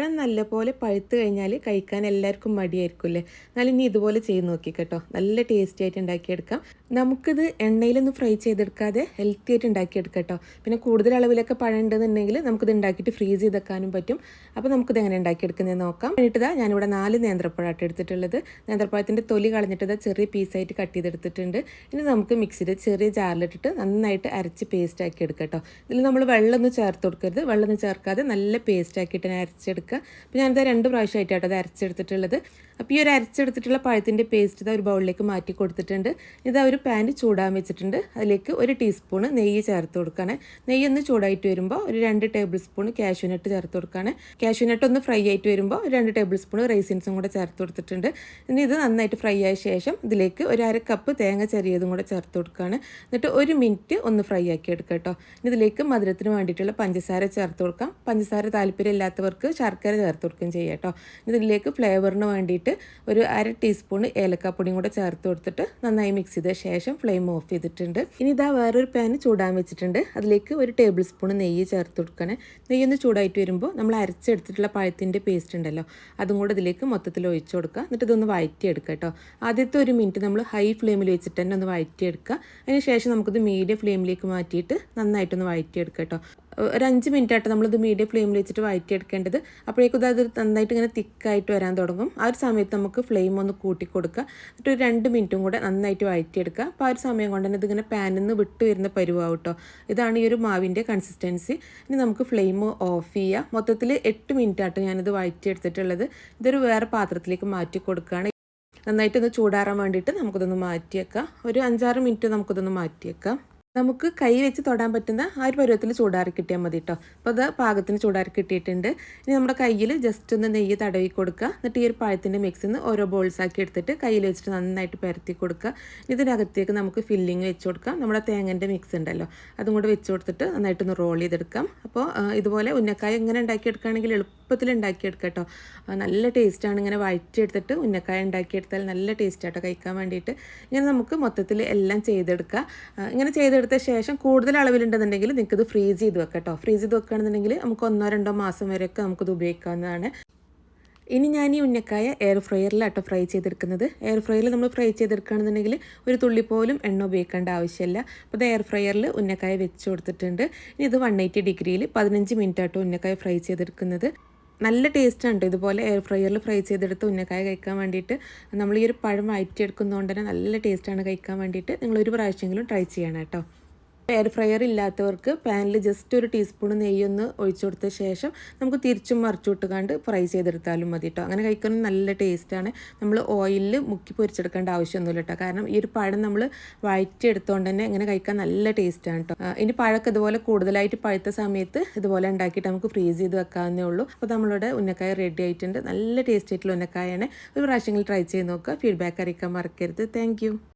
പഴം നല്ലപോലെ പഴുത്ത് കഴിഞ്ഞാൽ കഴിക്കാൻ എല്ലാവർക്കും മടിയായിരിക്കുമല്ലേ. എന്നാലും ഇനി ഇതുപോലെ ചെയ്ത് നോക്കി കേട്ടോ. നല്ല ടേസ്റ്റി ആയിട്ട് ഉണ്ടാക്കിയെടുക്കാം. നമുക്കിത് എണ്ണയിലൊന്നും ഫ്രൈ ചെയ്തെടുക്കാതെ ഹെൽത്തി ആയിട്ട് ഉണ്ടാക്കിയെടുക്കാം കേട്ടോ. പിന്നെ കൂടുതൽ അളവിലൊക്കെ പഴം ഉണ്ടെന്നുണ്ടെങ്കിൽ നമുക്കിത് ഉണ്ടാക്കിയിട്ട് ഫ്രീസ് ചെയ്ത് വെക്കാനും പറ്റും. അപ്പോൾ നമുക്കിത് എങ്ങനെ ഉണ്ടാക്കിയെടുക്കുന്നത് നോക്കാം. വേണ്ടിയിട്ടാ ഞാനിവിടെ 4 നേന്ത്രപ്പഴമായിട്ട് എടുത്തിട്ടുള്ളത്. നേന്ത്രപ്പഴത്തിൻ്റെ തൊലി കളഞ്ഞിട്ട് ചെറിയ പീസായിട്ട് കട്ട് ചെയ്തെടുത്തിട്ടുണ്ട്. ഇനി നമുക്ക് മിക്സിയിൽ ചെറിയ ജാറിലിട്ടിട്ട് നന്നായിട്ട് അരച്ച് പേസ്റ്റ് ആക്കി എടുക്കാം കേട്ടോ. ഇതിൽ നമ്മൾ വെള്ളമൊന്നും ചേർത്ത് കൊടുക്കരുത്. വെള്ളമൊന്നും ചേർക്കാതെ നല്ല പേസ്റ്റ് ആക്കിയിട്ട് അരച്ചെടുക്കുക. അപ്പോൾ ഞാനിത് 2 പ്രാവശ്യമായിട്ടാണ് അത് അരച്ചെടുത്തിട്ടുള്ളത്. അപ്പോൾ ഈ ഒരു അരച്ചെടുത്തിട്ടുള്ള പഴത്തിൻ്റെ പേസ്റ്റ് ഇതാ ഒരു ബൗളിലേക്ക് മാറ്റി കൊടുത്തിട്ടുണ്ട്. ഇതാ ഒരു പാൻ ചൂടാൻ വെച്ചിട്ടുണ്ട്. അതിലേക്ക് 1 ടീസ്പൂൺ നെയ്യ് ചേർത്ത് കൊടുക്കുകയാണ്. നെയ്യ് ഒന്ന് ചൂടായിട്ട് വരുമ്പോൾ ഒരു 2 ടേബിൾ സ്പൂൺ കാഷ്യൂനട്ട് ചേർത്ത് കൊടുക്കുകയാണ്. കാഷ്യൂനട്ട് ഒന്ന് ഫ്രൈ ആയിട്ട് വരുമ്പോൾ 2 ടേബിൾ സ്പൂൺ റൈസിൻസും കൂടെ ചേർത്ത് കൊടുത്തിട്ടുണ്ട്. ഇനി ഇത് നന്നായിട്ട് ഫ്രൈ ആയ ശേഷം ഇതിലേക്ക് ഒരു 1/2 കപ്പ് തേങ്ങ ചെറിയതും കൂടെ ചേർത്ത് കൊടുക്കുകയാണ്. എന്നിട്ട് 1 മിനിറ്റ് ഒന്ന് ഫ്രൈ ആക്കി എടുക്കുക കേട്ടോ. ഇതിലേക്ക് മധുരത്തിന് വേണ്ടിയിട്ടുള്ള പഞ്ചസാര ചേർത്ത് കൊടുക്കാം. പഞ്ചസാര താല്പര്യം ഇല്ലാത്തവർക്ക് ശർക്കര ചേർത്ത് കൊടുക്കുകയും ചെയ്യാം കേട്ടോ. ഇതിലേക്ക് ഫ്ലേവറിന് വേണ്ടിയിട്ട് ഒരു 1/2 ടീസ്പൂൺ ഏലക്കാപ്പൊടിയും കൂടെ ചേർത്ത് കൊടുത്തിട്ട് നന്നായി മിക്സ് ചെയ്ത ശേഷം ഫ്ലെയിം ഓഫ് ചെയ്തിട്ടുണ്ട്. ഇനി ഇതാ വേറൊരു പാൻ ചൂടാൻ വെച്ചിട്ടുണ്ട്. അതിലേക്ക് 1 ടേബിൾ സ്പൂൺ നെയ്യ് ചേർത്ത് കൊടുക്കണം. നെയ്യൊന്ന് ചൂടായിട്ട് വരുമ്പോൾ നമ്മൾ അരച്ചെടുത്തിട്ടുള്ള പഴത്തിൻ്റെ പേസ്റ്റ് ഉണ്ടല്ലോ, അതും കൂടെ ഇതിലേക്ക് മൊത്തത്തിൽ ഒഴിച്ചു കൊടുക്കുക. എന്നിട്ട് ഇതൊന്ന് വഴറ്റിയെടുക്കുക കേട്ടോ. ആദ്യത്തെ 1 മിനിറ്റ് നമ്മൾ ഹൈ ഫ്ലെയിമിൽ വെച്ചിട്ട് തന്നെ ഒന്ന് വഴറ്റിയെടുക്കുക. അതിന് ശേഷം നമുക്കിത് മീഡിയം ഫ്ലെയിമിലേക്ക് മാറ്റിയിട്ട് നന്നായിട്ടൊന്ന് വഴറ്റിയെടുക്കുക കേട്ടോ. ഒരു 5 മിനിറ്റ് ആയിട്ട് നമ്മളിത് മീഡിയം ഫ്ലെയിമിൽ വെച്ചിട്ട് വഴറ്റിയെടുക്കേണ്ടത്. അപ്പോഴേക്കും അത് നന്നായിട്ട് ഇങ്ങനെ തിക്കായിട്ട് വരാൻ തുടങ്ങും. ആ ഒരു സമയത്ത് നമുക്ക് ഫ്ലെയിം ഒന്ന് കൂട്ടി കൊടുക്കുക. എന്നിട്ട് ഒരു 2 മിനിറ്റും കൂടെ നന്നായിട്ട് വഴറ്റിയെടുക്കുക. അപ്പോൾ ആ ഒരു സമയം കൊണ്ട് തന്നെ ഇതിങ്ങനെ പാനിൽ നിന്ന് വിട്ട് വരുന്ന പരുവാവും കേട്ടോ. ഇതാണ് ഈ ഒരു മാവിൻ്റെ കൺസിസ്റ്റൻസി. ഇനി നമുക്ക് ഫ്ലെയിം ഓഫ് ചെയ്യുക. മൊത്തത്തിൽ 8 മിനിറ്റ് ആയിട്ട് ഞാനിത് വഴറ്റിയെടുത്തിട്ടുള്ളത്. ഇതൊരു വേറെ പാത്രത്തിലേക്ക് മാറ്റി കൊടുക്കുകയാണ്. നന്നായിട്ടൊന്ന് ചൂടാറാൻ വേണ്ടിയിട്ട് നമുക്കിതൊന്ന് മാറ്റിയേക്കാം. ഒരു 5-6 മിനിറ്റ് നമുക്കിതൊന്ന് മാറ്റിയേക്കാം. നമുക്ക് കൈ വെച്ച് തൊടാൻ പറ്റുന്ന ആ ഒരു പരുവത്തിൽ ചൂടാറി കിട്ടിയാൽ മതി കേട്ടോ. അപ്പോൾ അത് പാകത്തിന് ചൂടാറി കിട്ടിയിട്ടുണ്ട്. ഇനി നമ്മുടെ കയ്യിൽ ജസ്റ്റ് ഒന്ന് നെയ്യ് തടവി കൊടുക്കുക. എന്നിട്ട് ഈ ഒരു പഴത്തിൻ്റെ മിക്സിൽ നിന്ന് ഓരോ ബോൾസ് ആക്കി എടുത്തിട്ട് കയ്യിൽ വെച്ചിട്ട് നന്നായിട്ട് പരത്തി കൊടുക്കുക. ഇതിനകത്തേക്ക് നമുക്ക് ഫില്ലിങ് വെച്ച് കൊടുക്കാം. നമ്മുടെ തേങ്ങൻ്റെ മിക്സ് ഉണ്ടല്ലോ, അതും കൂടെ വെച്ച് കൊടുത്തിട്ട് നന്നായിട്ടൊന്ന് റോൾ ചെയ്തെടുക്കാം. അപ്പോൾ ഇതുപോലെ ഉന്നക്കായ ഇങ്ങനെ ഉണ്ടാക്കിയെടുക്കുകയാണെങ്കിൽ എളുപ്പത്തിൽ ഉണ്ടാക്കിയെടുക്കാം കേട്ടോ. നല്ല ടേസ്റ്റാണ്. ഇങ്ങനെ വഴറ്റിയെടുത്തിട്ട് ഉന്നക്കായ ഉണ്ടാക്കിയെടുത്താൽ നല്ല ടേസ്റ്റാട്ടോ കഴിക്കാൻ വേണ്ടിയിട്ട്. ഇങ്ങനെ നമുക്ക് മൊത്തത്തിൽ എല്ലാം ചെയ്തെടുക്കുക. ഇങ്ങനെ ചെയ്തെടുത്ത ശേഷം കൂടുതൽ അളവിലുണ്ടെന്നുണ്ടെങ്കിൽ നിങ്ങൾക്കിത് ഫ്രീസ് ചെയ്ത് വെക്കാം കേട്ടോ. ഫ്രീസ് ചെയ്ത് വെക്കുകയാണെന്നുണ്ടെങ്കിൽ നമുക്ക് 1-2 മാസം വരെയൊക്കെ നമുക്കിത് ഉപയോഗിക്കാവുന്നതാണ്. ഇനി ഞാൻ ഈ ഉന്നക്കായ എയർ ഫ്രയറിലാട്ടോ ഫ്രൈ ചെയ്തെടുക്കുന്നത്. എയർ ഫ്രയറിൽ നമ്മൾ ഫ്രൈ ചെയ്തെടുക്കുകയാണെന്നുണ്ടെങ്കിൽ ഒരു തുള്ളി പോലും എണ്ണ ഉപയോഗിക്കേണ്ട ആവശ്യമില്ല. അപ്പോൾ ഇത് എയർ ഫ്രയറിൽ ഉന്നക്കായ വെച്ച് കൊടുത്തിട്ടുണ്ട്. ഇനി ഇത് 180 ഡിഗ്രിയിൽ 15 മിനിറ്റ് ആട്ടോ ഉന്നക്കായ ഫ്രൈ ചെയ്തെടുക്കുന്നത്. നല്ല ടേസ്റ്റാണ് കേട്ടോ ഇതുപോലെ എയർ ഫ്രയറിൽ ഫ്രൈ ചെയ്തെടുത്ത് ഉന്നക്കായ കഴിക്കാൻ വേണ്ടിയിട്ട്. നമ്മൾ ഈ ഒരു പഴം വഴറ്റിയെടുക്കുന്നതുകൊണ്ട് തന്നെ നല്ല ടേസ്റ്റാണ് കഴിക്കാൻ വേണ്ടിയിട്ട്. നിങ്ങളൊരു പ്രാവശ്യമെങ്കിലും ട്രൈ ചെയ്യണം കേട്ടോ. എയർ ഫ്രയർ ഇല്ലാത്തവർക്ക് പാനിൽ ജസ്റ്റ് 1 ടീസ്പൂൺ നെയ്യൊന്ന് ഒഴിച്ചു കൊടുത്ത ശേഷം നമുക്ക് തിരിച്ചും മറിച്ചു വിട്ടുകൊണ്ട് ഫ്രൈ ചെയ്തെടുത്താലും മതി കേട്ടോ. അങ്ങനെ കഴിക്കാൻ നല്ല ടേസ്റ്റാണ്. നമ്മൾ ഓയിലിൽ മുക്കി പൊരിച്ചെടുക്കേണ്ട ആവശ്യമൊന്നുമില്ല കേട്ടോ. കാരണം ഈ ഒരു പഴം നമ്മൾ വഴറ്റിയെടുത്തുകൊണ്ട് തന്നെ ഇങ്ങനെ കഴിക്കാൻ നല്ല ടേസ്റ്റാണ് കേട്ടോ. ഇനി പഴമൊക്കെ ഇതുപോലെ കൂടുതലായിട്ട് പഴുത്ത സമയത്ത് ഇതുപോലെ ഉണ്ടാക്കിയിട്ട് നമുക്ക് ഫ്രീസ് ചെയ്ത് വെക്കാവുന്നേ ഉള്ളൂ. അപ്പോൾ നമ്മളുടെ ഉന്നക്കായ റെഡി ആയിട്ടുണ്ട്. നല്ല ടേസ്റ്റ് ആയിട്ടുള്ള ഉന്നക്കായാണ്. ഒരു പ്രാവശ്യങ്ങൾ ട്രൈ ചെയ്ത് നോക്കുക. ഫീഡ്ബാക്ക് അറിയിക്കാൻ മറക്കരുത്. താങ്ക്